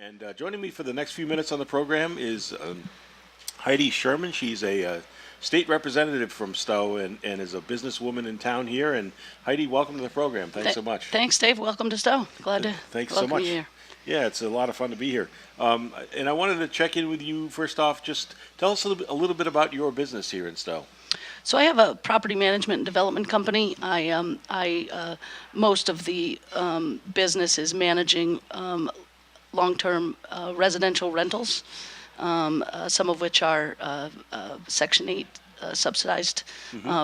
And joining me for the next few minutes on the program is Heidi Scheuermann. She's a state representative from Stowe and is a businesswoman in town here. And Heidi, welcome to the program. Thanks so much. Thanks, Dave. Welcome to Stowe. Glad to Thanks so welcome much. you here. Yeah, it's a lot of fun to be here. And I wanted to check in with you first off. Just tell us a little bit about your business here in Stowe. So I have a property management and development company. Most of the business is managing long-term residential rentals, some of which are Section 8 subsidized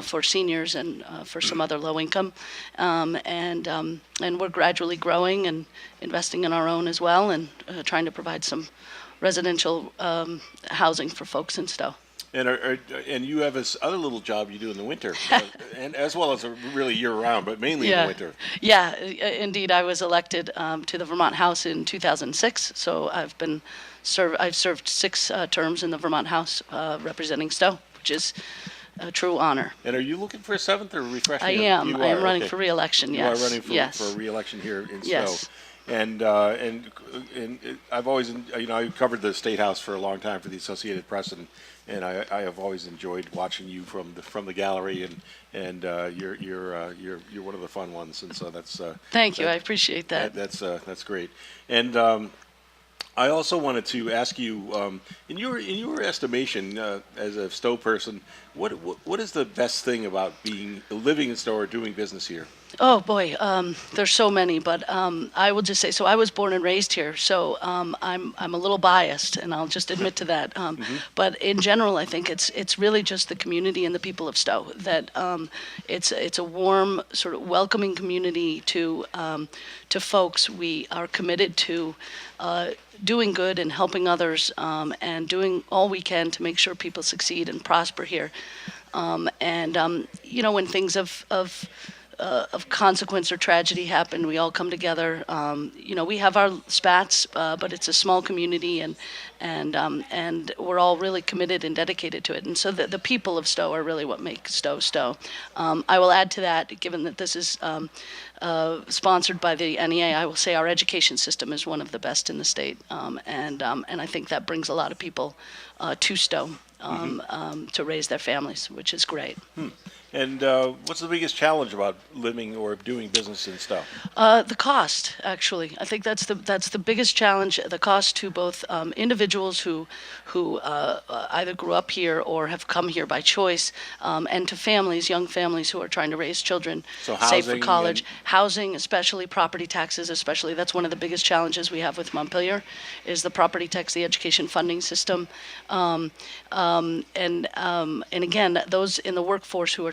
for seniors and for some other low income. And we're gradually growing and investing in our own as well, and trying to provide some residential housing for folks in Stowe. And you have this other little job you do in the winter, and as well as really year-round, but mainly in the winter. Yeah, indeed. I was elected to the Vermont House in 2006, so I've served 6 terms in the Vermont House representing Stowe, which is a true honor. And are you looking for a 7th or refreshing? I am. I am running for re-election. Yes. You are running for re-election here in Stowe. And I've always, I covered the State House for a long time for the Associated Press, and I have always enjoyed watching you from the gallery, and you're one of the fun ones, and so that's. Thank you. I appreciate that. That's great. And I also wanted to ask you, in your estimation as a Stowe person, what is the best thing about living in Stowe or doing business here? Oh boy, there's so many, but I will just say, so I was born and raised here, so I'm a little biased, and I'll just admit to that. But in general, I think it's really just the community and the people of Stowe. That it's a warm, sort of welcoming community to folks. We are committed to doing good and helping others, and doing all we can to make sure people succeed and prosper here. When things of consequence or tragedy happen, we all come together. We have our spats, but it's a small community, and we're all really committed and dedicated to it. And so the people of Stowe are really what make Stowe Stowe. I will add to that, given that this is sponsored by the NEA, I will say our education system is one of the best in the state, and I think that brings a lot of people to Stowe to raise their families, which is great. And what's the biggest challenge about living or doing business in Stowe? The cost, actually. I think that's the biggest challenge. The cost to both individuals who either grew up here or have come here by choice, and to families, young families who are trying to raise children safe for college. Housing, especially property taxes, especially. That's one of the biggest challenges we have with Montpelier, is the property tax, the education funding system, and again, those in the workforce who are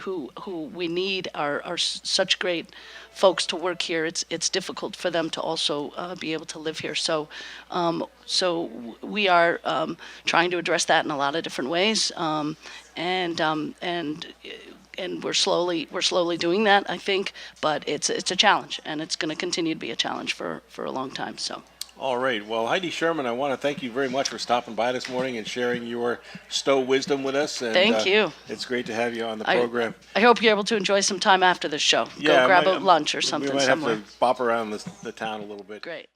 who we need are such great folks to work here. It's difficult for them to also be able to live here. So we are trying to address that in a lot of different ways, and we're slowly doing that, I think. But it's a challenge, and it's going to continue to be a challenge for a long time. So. All right. Well, Heidi Scheuermann, I want to thank you very much for stopping by this morning and sharing your Stowe wisdom with us. And, thank you. It's great to have you on the program. I hope you're able to enjoy some time after this show. Go grab a lunch or something somewhere. We might have to bop around the town a little bit. Great.